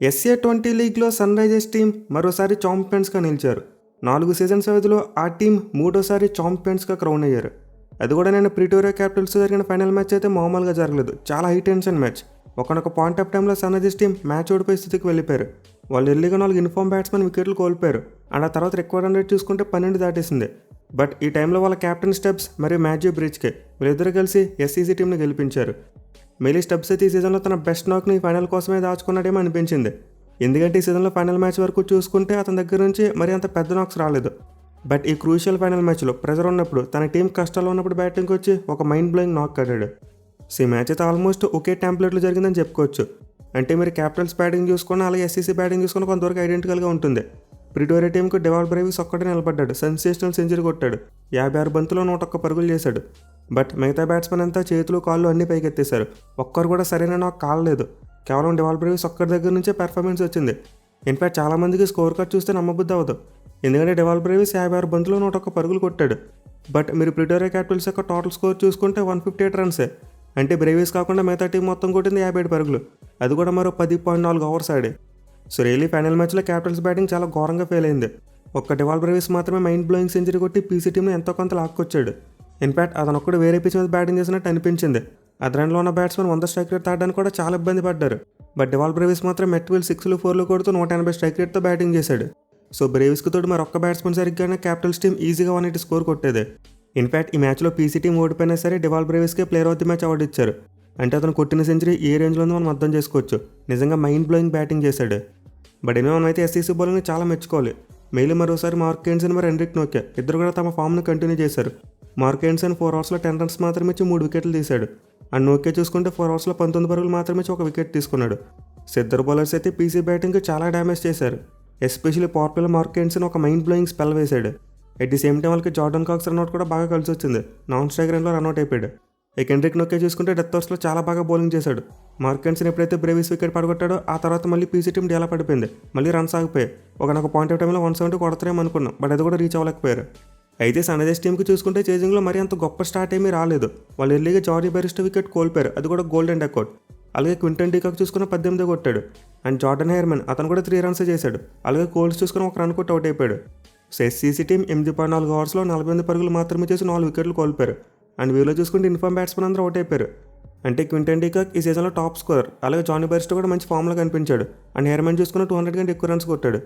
SA20 లీగ్లో sun Risers team మరోసారి ఛాంపియన్స్గా నిలిచారు. 4 సీజన్స్ వ్యవధిలో ఆ టీం మూడోసారి ఛాంపియన్స్గా క్రౌన్ అయ్యారు. అది కూడా నేను ప్రిటోరియా క్యాపిటల్స్ జరిగిన ఫైనల్ మ్యాచ్ అయితే మామూలుగా జరగలేదు. చాలా హై టెన్షన్ మ్యాచ్. ఒకనొక పాయింట్ ఆఫ్ టైంలో సన్ రైజర్స్ టీం మ్యాచ్ ఓడిపోయే స్థితికి వెళ్ళిపోయారు. వాళ్ళు ఎర్లీగా 4 ఇన్ఫార్మ్ బ్యాట్స్మెన్ వికెట్లు కోల్పోయారు. అండ్ ఆ తర్వాత రికార్డ్ రన్ రేట్ చూసుకుంటే 12 దాటేసింది. బట్ ఈ టైంలో వాళ్ళ కెప్టెన్ స్టెబ్స్ మరియు మ్యాథ్యూ బ్రిడ్జ్కే వీళ్ళిద్దరూ కలిసి SCC టీంని గెలిపించారు. మెయిలీ స్టెబ్స్ అయితే ఈ సీజన్లో తన బెస్ట్ నాక్ని ఫైనల్ కోసమే దాచుకున్నాడేమో అనిపించింది. ఎందుకంటే ఈ సీజన్లో ఫైనల్ మ్యాచ్ వరకు చూసుకుంటే అతని దగ్గర నుంచి మరి అంత పెద్ద నాక్స్ రాలేదు. బట్ ఈ క్రూషియల్ ఫైనల్ మ్యాచ్లో ప్రెజర్ ఉన్నప్పుడు తన టీం కష్టాల్లో ఉన్నప్పుడు బ్యాటింగ్కి వచ్చి ఒక మైండ్ బ్లోయింగ్ నాక్ కట్టాడు. సో ఈ మ్యాచ్ అయితే ఆల్మోస్ట్ ఒకే టెంప్లెట్లో జరిగిందని చెప్పుకోవచ్చు. అంటే మీరు క్యాపిటల్స్ బ్యాటింగ్ చూసుకుని అలాగే SCC బ్యాటింగ్ చూసుకుని కొంతవరకు ఐడెంటికల్గా ఉంటుంది. ప్రిటోరియా టీంకు డెవాల్ బ్రేవిస్ ఒక్కటే నిలబడ్డాడు. సెన్సేషనల్ సెంచరీ కొట్టాడు. 56 బంతుల్లో 101 పరుగులు చేశాడు. బట్ మిగతా బ్యాట్స్మెన్ అంతా చేతులు కాళ్ళు అన్నీ పైకెత్తేశారు. ఒక్కరు కూడా సరైన నాకు కాలలేదు. కేవలం డెవాల్ బ్రేవిస్ ఒక్కరి దగ్గర నుంచే పెర్ఫార్మెన్స్ వచ్చింది. ఇన్ఫాక్ట్ చాలామందికి స్కోర్ కార్డ్ చూస్తే నమ్మబుద్ధి అవ్వదు. ఎందుకంటే డెవాల్ బ్రేవిస్ 56 బంతుల్లో 101 పరుగులు కొట్టాడు. బట్ మీరు ప్రిటోరియా క్యాపిటల్స్ యొక్క టోటల్ స్కోర్ చూసుకుంటే 158 రన్సే. అంటే బ్రేవిస్ కాకుండా మిగతా టీం మొత్తం కొట్టింది 57 పరుగులు. అది కూడా మరో 10.4 ఓవర్స్ ఆడి. సో రియలీ ఫైనల్ మ్యాచ్లో క్యాపిటల్స్ బ్యాటింగ్ చాలా ఘోరంగా ఫెయిల్ అయింది. ఒక్క డెవాల్ బ్రేవిస్ మాత్రమే మైండ్ బ్లోయింగ్ సెంచరీ కొట్టి PC టీంని ఎంతో కొంత లాక్కొచ్చాడు. ఇన్ఫాక్ట్ అతను ఒక్కడు వేరే పిచ్ మీద బ్యాటింగ్ చేసినట్టు అనిపించింది. అదనంలో ఉన్న బ్యాట్స్మెన్ 100 స్ట్రైక్ రేట్ తాడడానికి కూడా చాలా ఇబ్బంది పడ్డారు. బట్ డెవాల్ బ్రేవిస్ మాత్రం మెట్విల్ 6లు 4లు కొడుతూ 180 స్ట్రైక్ రేట్తో బ్యాటింగ్ చేశాడు. సో బ్రేవిస్కి తోడు మరి ఒక్క బ్యాట్స్మెన్ సరిగ్గానే క్యాపిటల్స్ టీం ఈజీగా 180 స్కోర్ కొట్టేది. ఇన్ఫాక్ట్ ఈ మ్యాచ్లో PC టీం ఓడిపోయినా సరే డెవాల్ బ్రేవిస్కే player of the match award ఇచ్చారు. అంటే అతను కొట్టిన సెంచరీ ఏ రేంజ్లో ఉందో మనం అర్థం చేసుకోవచ్చు. నిజంగా మైండ్ బ్లోయింగ్ బ్యాటింగ్ చేశాడు. బట్ ఏమో మనమైతే SCC బౌలింగ్ని చాలా మెచ్చుకోవాలి. మెయిల్ మరోసారి మార్క్ హెన్సన్ మరి హెన్రిక్ నోకియా ఇద్దరు కూడా తమ ఫామ్ను కంటిన్యూ చేశారు. మార్క్ హెన్సన్ 4 ఓవర్స్లో 10 రన్స్ మాత్రమే ఇచ్చి 3 వికెట్లు తీశాడు. అండ్ నోకియా చూసుకుంటే 4 ఓవర్స్లో 19 పరుగులు మాత్రమే ఇచ్చి 1 వికెట్ తీసుకున్నాడు. సో ఇద్దరు బౌలర్స్ అయితే PC బ్యాటింగ్కి చాలా డ్యామేజ్ చేశారు. ఎస్పెషల్లీ పవర్ ప్లేలో మార్క్ హెన్సన్ ఒక మైండ్ బ్లోయింగ్ స్పెల్ వేశాడు. అట్ ది సేమ్ టైం వాళ్ళకి జార్డన్ కాక్స్ రన్అట్ కూడా బాగా కలిసి వచ్చింది. నాన్ స్ట్రైక్ రన్లో రన్అట్ అయిపోయాడు. ఇక హెన్రిక్ నోకియా చూసుకుంటే డెత్ ఓవర్స్లో చాలా బాగా బౌలింగ్ చేశాడు. మార్క్ హెన్సన్ ఎప్పుడైతే బ్రేవిస్ వికెట్ పడగొట్టాడో ఆ తర్వాత మళ్ళీ PC టీం డేలా పడిపోయింది. మళ్ళీ రన్స్ ఆగిపోయాయి. ఒక పాయింట్ ఆఫ్ టైంలో 170 కొడతారేమో అనుకున్నాం. బట్ అది కూడా రీచ్ అవ్వలేకపోయారు. అయితే సన్ రైజర్స్ టీంకి చూసుకుంటే చేజింగ్లో మరీ అంత గొప్ప స్టార్ట్ ఏమీ రాలేదు. వాళ్ళు ఎర్లీగా జార్డీ బెరిస్టో వికెట్ కోల్పోయారు. అది కూడా గోల్డెన్ డకౌట్. అలాగే క్వింటన్ డీకాక్ చూసుకున్న 18 కొట్టాడు. అండ్ జార్డన్ హెయిర్మన్ అతను కూడా 3 రన్స్ చేశాడు. అలాగే కోల్స్ చూసుకుని 1 రన్ కొట్టి అవుట్ అయిపోయాడు. సో SCC టీం 8.4 ఓవర్స్లో 48 పరుగులు మాత్రమే చేసి 4 వికెట్లు కోల్పోయారు. అండ్ వీళ్ళు చూసుకుంటే ఇన్ఫార్మ్ బ్యాట్స్మెన్ అందరూ అవుట్ అయిపోయారు. అంటే క్వింటన్ డీకాక్ ఈ సీజన్లో టాప్ స్కోరర్. అలాగే జానీ బెరిస్టో కూడా మంచి ఫామ్లో కనిపించాడు. అండ్ హెయిర్మన్ చూసుకున్న 200 కంటే ఎక్కువ రన్స్ కొట్టాడు.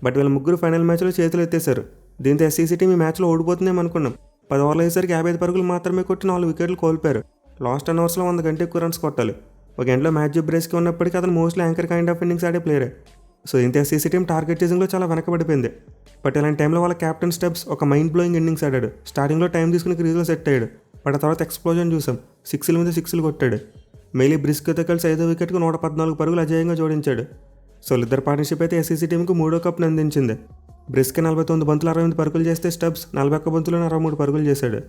బట్ వీళ్ళ ముగ్గురు ఫైనల్ మ్యాచ్లో చేతులు ఎత్తేశారు. దీంతో SCC టీం ఈ మ్యాచ్లో ఓడిపోతుందేమో అనుకున్నాం. 10 ఓవర్లు అయ్యేసరికి 55 పరుగులు మాత్రమే కొట్టి 4 వికెట్లు కోల్పోయారు. లాస్ట్ 10 ఓవర్స్లో 100 కంటే ఎక్కువ రన్స్ కొట్టాలి. ఒక గంటలో మ్యాథ్యూ బ్రేస్కి ఉన్నప్పటికీ అతను mostly anchor kind of innings ఆడే ప్లేయరే. సో ఇంత SCC టీం టార్గెట్ చేసింగ్లో చాలా వెనకబడిపోయింది. బట్ ఇలాంటి టైంలో వాళ్ళ కెప్టెన్ స్టెబ్స్ ఒక మైండ్ బ్లోయింగ్ ఇన్నింగ్స్ ఆడాడు. స్టార్టింగ్లో టైం తీసుకుని క్రీజ్లో సెట్ అయ్యాడు. బట్ ఆ తర్వాత ఎక్స్ప్లోజన్ చూసాం. 6ల మీద 6లు కొట్టాడు. మెయిలీ బ్రిస్క్తో కలిసి 5వ వికెట్కు 114 పరుగులు అజేయంగా జోడించాడు. సో ఇద్దరు పార్ట్నర్షిప్ అయితే SCC టీంకు 3వ కప్ను అందించింది. బ్రిస్క్ 49 బంతులు 68 పరుగులు చేస్తే స్టెబ్స్ 41 బంతులు 63 పరుగులు చేశాడు.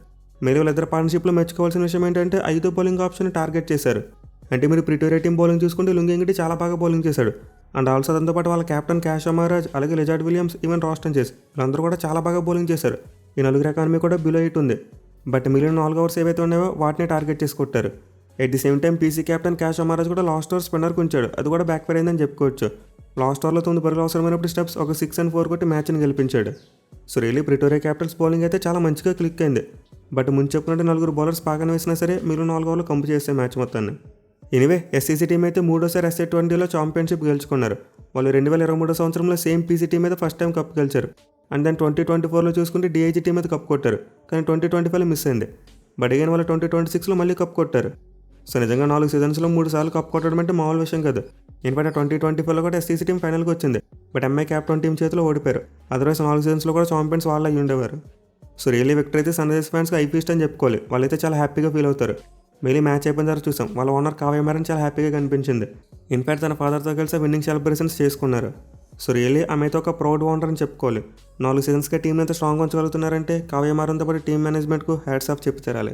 మెయిలీ వాళ్ళిద్దరు పార్ట్నర్షిప్లో మెచ్చుకోవాల్సిన విషయం ఏంటంటే 5వ బౌలింగ్ ఆప్షన్ టార్గెట్ చేశారు. అంటే మీరు ప్రిటోరియా టీం బౌలింగ్ చూసుకుంటే లుంగి ఎంగిటి చాలా బాగా బౌలింగ్ చేశాడు. అండ్ ఆల్సో దాంతోపాటు వాళ్ళ కెప్టెన్ క్యాష్ అమరాజ్, అలాగే లిజార్డ్ విలియమ్స్, ఈవెన్ రాస్టన్ చేస్ వీళ్ళందరూ కూడా చాలా బాగా బౌలింగ్ చేశారు. ఈ 4 ఎకానమీ కూడా బిలో 8 ఉంది. బట్ మిగిలిన 4 ఓవర్స్ ఏవైతే ఉన్నాయో వాటిని టార్గెట్ చేసి కొట్టారు. At the same time PC captain cash Amara Raja కూడా లాస్ట్ ఓవర్ స్పిన్నర్కి ఉంచాడు. అది కూడా బ్యాక్ ఫైర్ అయిందని చెప్పుకోవచ్చు. లాస్ట్ ఓవర్లో 9 పరుగులు అవసరమైనప్పుడు స్టెప్స్ ఒక 6 and 4 కొట్టి మ్యాచ్ని గెలిపించాడు. So really Pretoria Capitals bowling అయితే చాలా మంచిగా క్లిక్ అయింది. బట్ ముందు చెప్పినట్టు 4 బౌలర్స్ పాకన వేసినా సరే మిగిలిన 4 ఓవర్లు కంపు చేసే మ్యాచ్ మొత్తాన్ని. ఎనీవే SCC టీం అయితే మూడోసారి SA20లో ఛాంపియన్షిప్ గెలుచుకున్నారు. వాళ్ళు 2023 సంవత్సరంలో సేమ్ PC టీం మీద ఫస్ట్ టైం కప్ గెలిచారు. అండ్ దెన్ 2024లో చూసుకుంటే DIG టీం మీద కప్ కొట్టారు. కానీ 2025లో మిస్ అయింది. బట్ అగైన్ వాళ్ళు 2026లో మళ్ళీ కప్ కొట్టారు. సో నిజంగా 4 సీజన్స్లో 3 సార్లు కప్ కొట్టడం అంటే మామూలు విషయం కాదు. ఇన్ఫాక్ట్ 2024లో కూడా SCC టీం ఫైనల్కి వచ్చింది. బట్ MI క్యాప్టెన్ టీం చేతిలో ఓడిపోయారు. అదర్వైజ్ 4 సీజన్స్లో కూడా ఛాంపియన్స్ వాళ్ళు అయ్యి ఉండేవారు. సో రియల్లీ విక్టరీ అయితే సన్ రైజర్స్ ఫ్యాన్స్కి ఐపీస్ట్ అని చెప్పుకోవాలి. వాళ్ళైతే చాలా హ్యాపీగా ఫీల్ అవుతారు. మెయిలీ మ్యాచ్ అయిపోయిన తర్వాత చూసాం వాళ్ళ ఓనర్ కావ్య మారన్ చాలా హ్యాపీగా కనిపించింది. ఇన్ఫాక్ట్ తన ఫాదర్తో కలిసి విన్నింగ్ సెలబ్రేషన్స్ చేసుకున్నారు. సో రియల్లీ ఆమెతో ఒక ప్రౌడ్ ఓనర్ అని చెప్పుకోవాలి. 4 సీజన్స్గా టీంని ఎంత స్ట్రాంగ్ ఉంచగలుగుతున్నారంటే కావ్య మారన్తో పాటు టీం మేనేజ్మెంట్కు హ్యాట్స్ ఆఫ్ చెప్పి తీరాలి.